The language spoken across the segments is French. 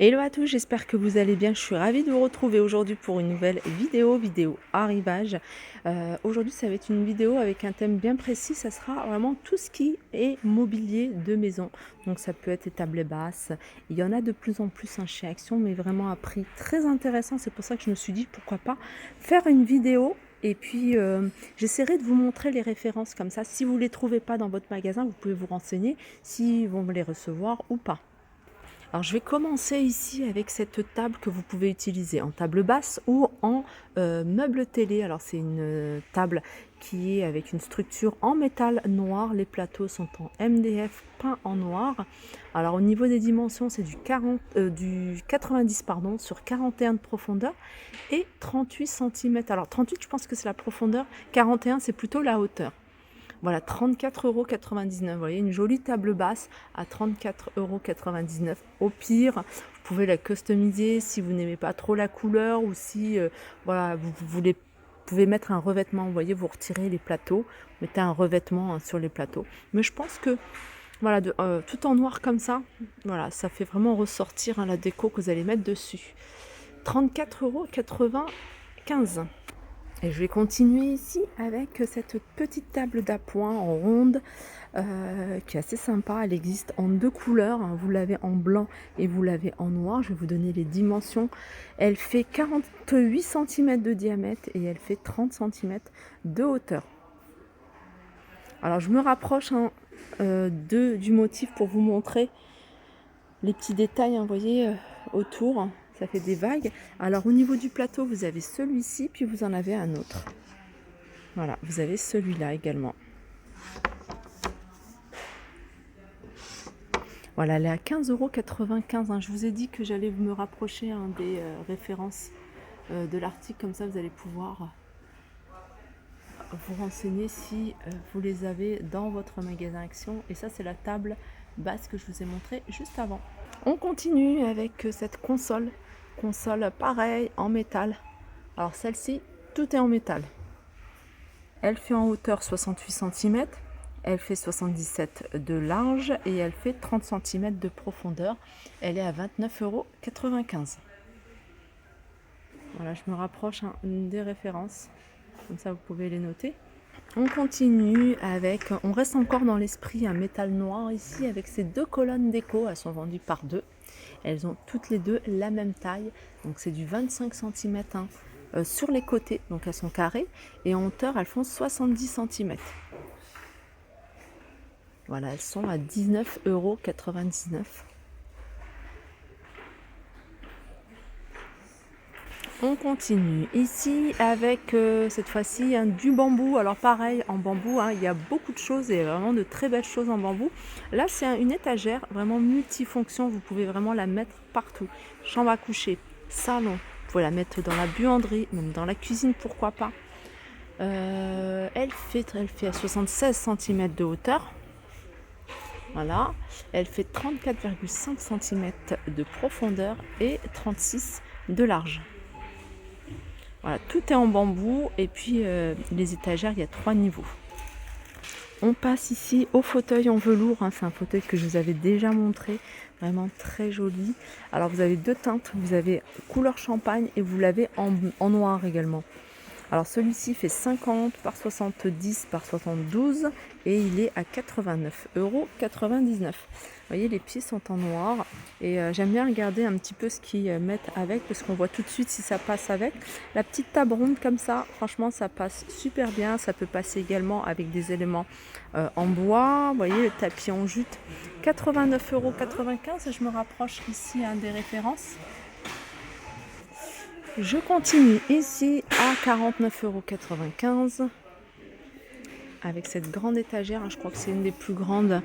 Hello à tous, j'espère que vous allez bien. Je suis ravie de vous retrouver aujourd'hui pour une nouvelle vidéo arrivage. Aujourd'hui, ça va être une vidéo avec un thème bien précis. Ça sera vraiment tout ce qui est mobilier de maison. Donc ça peut être les tables basses. Il y en a de plus en plus chez Action, mais vraiment à prix très intéressant. C'est pour ça que je me suis dit pourquoi pas faire une vidéo. Et puis, j'essaierai de vous montrer les références comme ça. Si vous ne les trouvez pas dans votre magasin, vous pouvez vous renseigner s'ils vont les recevoir ou pas. Alors je vais commencer ici avec cette table que vous pouvez utiliser en table basse ou en meuble télé. Alors c'est une table qui est avec une structure en métal noir. Les plateaux sont en MDF peint en noir. Alors au niveau des dimensions, c'est du 90 pardon, sur 41 de profondeur et 38 cm. Alors 38, je pense que c'est la profondeur, 41 c'est plutôt la hauteur. Voilà, 34,99 €. Vous voyez, une jolie table basse à 34,99 €. Au pire, vous pouvez la customiser si vous n'aimez pas trop la couleur ou si voilà, vous pouvez mettre un revêtement. Vous voyez, vous retirez les plateaux, mettez un revêtement sur les plateaux. Mais je pense que voilà, tout en noir comme ça, voilà, ça fait vraiment ressortir la déco que vous allez mettre dessus. 34,95 €. Et je vais continuer ici avec cette petite table d'appoint en ronde qui est assez sympa. Elle existe en deux couleurs, hein. Vous l'avez en blanc et vous l'avez en noir. Je vais vous donner les dimensions. Elle fait 48 cm de diamètre et elle fait 30 cm de hauteur. Alors je me rapproche du motif pour vous montrer les petits détails, hein, vous voyez, autour. Ça fait des vagues. Alors au niveau du plateau, vous avez celui-ci, puis vous en avez un autre. Voilà, vous avez celui-là également. Voilà, elle est à 15,95 €. Hein. Je vous ai dit que j'allais me rapprocher des références de l'article. Comme ça, vous allez pouvoir vous renseigner si vous les avez dans votre magasin Action. Et ça, c'est la table basse que je vous ai montrée juste avant. On continue avec cette console. Console pareil, en métal. Alors celle-ci, tout est en métal. Elle fait en hauteur 68 cm, elle fait 77 de large et elle fait 30 cm de profondeur. Elle est à 29,95 €. Voilà, je me rapproche des références, comme ça vous pouvez les noter. On continue avec, on reste encore dans l'esprit un métal noir ici avec ces deux colonnes déco. Elles sont vendues par deux. Elles ont toutes les deux la même taille, donc c'est du 25 cm sur les côtés, donc elles sont carrées, et en hauteur elles font 70 cm. Voilà, elles sont à 19,99 €. On continue ici avec cette fois-ci du bambou. Alors pareil, en bambou, il y a beaucoup de choses et vraiment de très belles choses en bambou. Là, c'est une étagère vraiment multifonction. Vous pouvez vraiment la mettre partout. Chambre à coucher, salon. Vous pouvez la mettre dans la buanderie, même dans la cuisine, pourquoi pas. Elle fait à 76 cm de hauteur. Voilà. Elle fait 34,5 cm de profondeur et 36 de large. Voilà, tout est en bambou et puis les étagères, il y a 3 niveaux. On passe ici au fauteuil en velours, c'est un fauteuil que je vous avais déjà montré, vraiment très joli. Alors vous avez deux teintes, vous avez couleur champagne et vous l'avez en noir également. Alors celui-ci fait 50 par 70 par 72 et il est à 89,99 €. Vous voyez, les pieds sont en noir et j'aime bien regarder un petit peu ce qu'ils mettent avec parce qu'on voit tout de suite si ça passe avec. La petite table ronde comme ça, franchement ça passe super bien. Ça peut passer également avec des éléments en bois. Vous voyez, le tapis en jute, 89,95 €. Je me rapproche ici des références. Je continue ici à 49,95 € avec cette grande étagère. Je crois que c'est une des plus grandes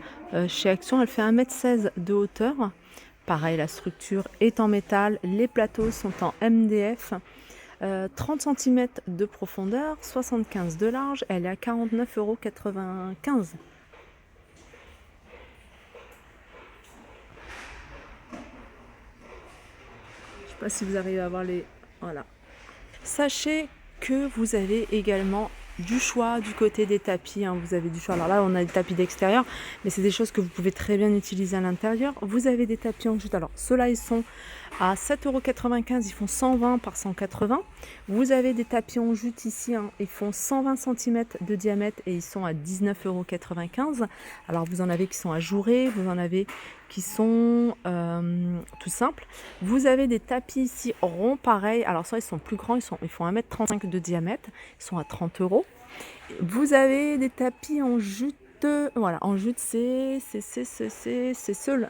chez Action. Elle fait 1,16 m de hauteur. Pareil, la structure est en métal. Les plateaux sont en MDF. 30 cm de profondeur, 75 de large. Elle est à 49,95 €. Je ne sais pas si vous arrivez à voir les... Voilà. Sachez que vous avez également du choix du côté des tapis, hein, vous avez du choix. Alors là, on a des tapis d'extérieur, mais c'est des choses que vous pouvez très bien utiliser à l'intérieur. Vous avez des tapis en jute. Alors, ceux-là, ils sont à 7,95 €, ils font 120 par 180. Vous avez des tapis en jute ici, hein, ils font 120 cm de diamètre et ils sont à 19,95 €. Alors, vous en avez qui sont ajourés, vous en avez qui sont tout simples. Vous avez des tapis ici ronds, pareil. Alors ça, ils sont plus grands, ils font 1,35 m de diamètre, ils sont à 30 €. Vous avez des tapis en jute, voilà, en jute, c'est ceux-là.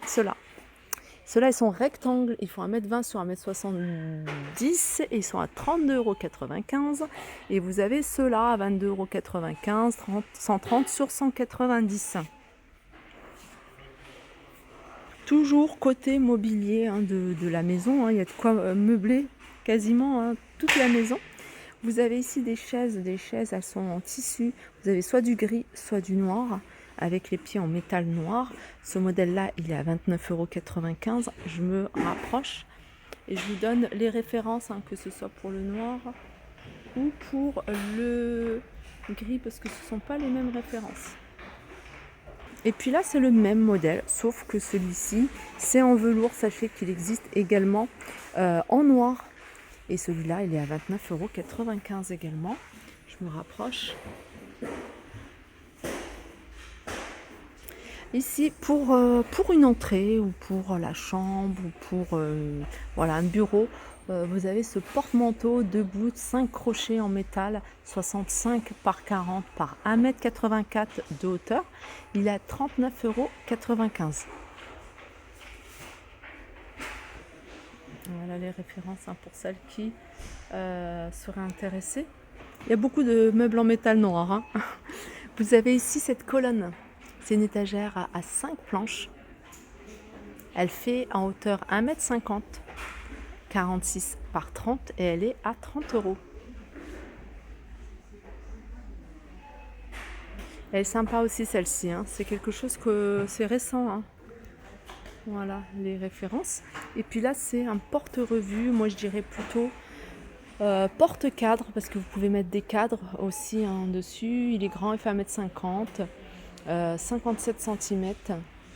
Ceux-là, ils sont rectangles, ils font 1,20 m sur 1,70 m et ils sont à 32,95 €. Et vous avez ceux-là à 22,95 €, 130 sur 190. Toujours côté mobilier, hein, de la maison, hein, il y a de quoi meubler quasiment, hein, toute la maison. Vous avez ici des chaises, elles sont en tissu. Vous avez soit du gris, soit du noir, avec les pieds en métal noir. Ce modèle-là, il est à 29,95 €. Je me rapproche et je vous donne les références, hein, que ce soit pour le noir ou pour le gris, parce que ce ne sont pas les mêmes références. Et puis là, c'est le même modèle, sauf que celui-ci, c'est en velours. Sachez qu'il existe également en noir. Et celui-là, il est à 29,95 € également. Je me rapproche. Ici, pour une entrée ou pour la chambre ou pour voilà, un bureau, vous avez ce porte-manteau debout, 5 crochets en métal, 65 par 40 par 1,84 m de hauteur. Il est à 39,95 €. Voilà les références, hein, pour celles qui seraient intéressées. Il y a beaucoup de meubles en métal noir, hein. Vous avez ici cette colonne. C'est une étagère à 5 planches. Elle fait en hauteur 1,50 m, 46 par 30 et elle est à 30 €. Elle est sympa aussi celle-ci, hein. C'est quelque chose que c'est récent, hein. Voilà les références. Et puis là, c'est un porte-revue. Moi, je dirais plutôt porte-cadre, parce que vous pouvez mettre des cadres aussi, hein, dessus. Il est grand, il fait 1,50 m, 57 cm et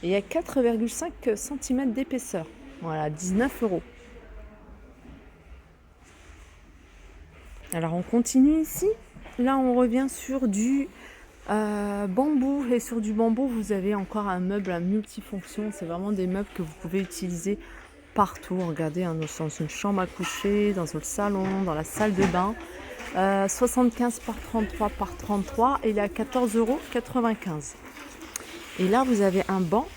il y a 4,5 cm d'épaisseur. Voilà, 19 €. Alors, on continue ici. Là, on revient sur du bambou, et sur du bambou, vous avez encore un meuble à multifonction. C'est vraiment des meubles que vous pouvez utiliser partout. Regardez, hein, dans une chambre à coucher, dans le salon, dans la salle de bain. 75 par 33 par 33 et il est à 14,95 €. Et là, vous avez un banc,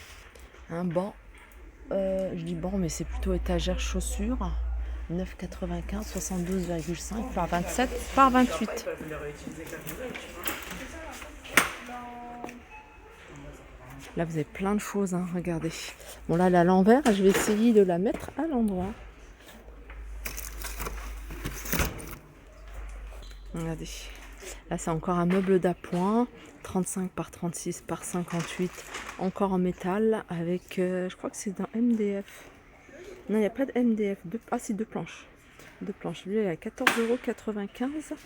je dis banc, mais c'est plutôt étagère chaussures, 9,95, 72,5 par 27 par 28. Là, vous avez plein de choses, hein, regardez. Bon, là, elle est à l'envers, je vais essayer de la mettre à l'endroit. Regardez. Là, c'est encore un meuble d'appoint, 35 par 36 par 58, encore en métal, avec, je crois que c'est dans MDF. Non, il n'y a pas de MDF. Ah si, deux planches. Lui, il est à 14,95 €.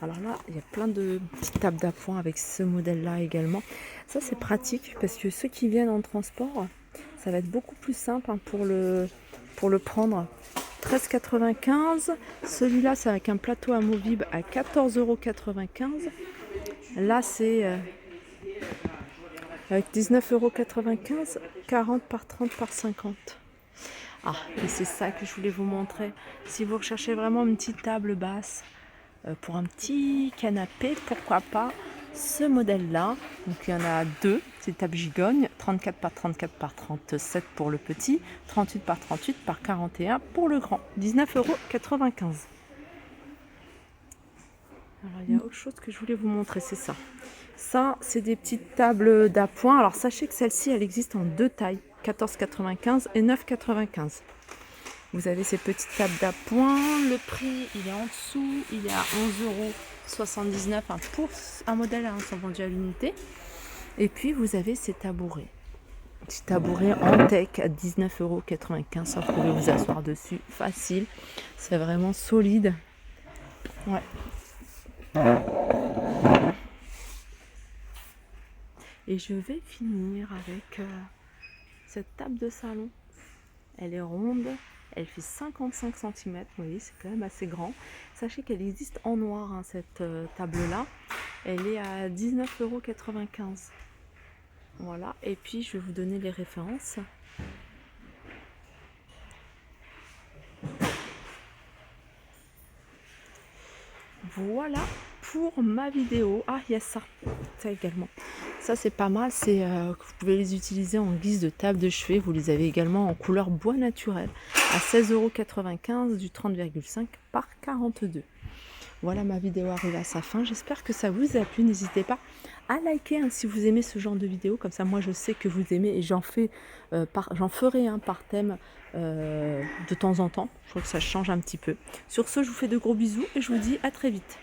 Alors là, il y a plein de petites tables d'appoint avec ce modèle-là également. Ça, c'est pratique parce que ceux qui viennent en transport, ça va être beaucoup plus simple, hein, pour le prendre. 13,95 €. Celui-là, c'est avec un plateau amovible à 14,95 €. Là, c'est avec 19,95 €, 40 par 30 par 50. Ah, et c'est ça que je voulais vous montrer. Si vous recherchez vraiment une petite table basse pour un petit canapé, pourquoi pas ce modèle-là. Donc il y en a deux, c'est une table gigogne, 34 par 34 par 37 pour le petit, 38 par 38 par 41 pour le grand, 19,95 €. Alors il y a autre chose que je voulais vous montrer, c'est ça. Ça, c'est des petites tables d'appoint. Alors sachez que celle-ci, elle existe en deux tailles, 14,95 et 9,95. Vous avez ces petites tables d'appoint. Le prix, il est en dessous. Il est à 11,79 € pour un modèle, hein, sont vendus à l'unité. Et puis, vous avez ces tabourets. Petit tabouret en teck à 19,95 €. Vous pouvez vous asseoir dessus facile. C'est vraiment solide. Ouais. Et je vais finir avec cette table de salon. Elle est ronde, elle fait 55 cm, vous voyez, c'est quand même assez grand. Sachez qu'elle existe en noir, hein, cette table-là. Elle est à 19,95 €. Voilà, et puis je vais vous donner les références. Voilà pour ma vidéo. Ah, il y a ça également. Ça c'est pas mal, c'est que vous pouvez les utiliser en guise de table de chevet. Vous les avez également en couleur bois naturel à 16,95 € du 30,5 par 42. Voilà, ma vidéo arrive à sa fin. J'espère que ça vous a plu. N'hésitez pas à liker, hein, si vous aimez ce genre de vidéo. Comme ça, moi, je sais que vous aimez et j'en ferai par thème de temps en temps. Je trouve que ça change un petit peu. Sur ce, je vous fais de gros bisous et je vous dis à très vite.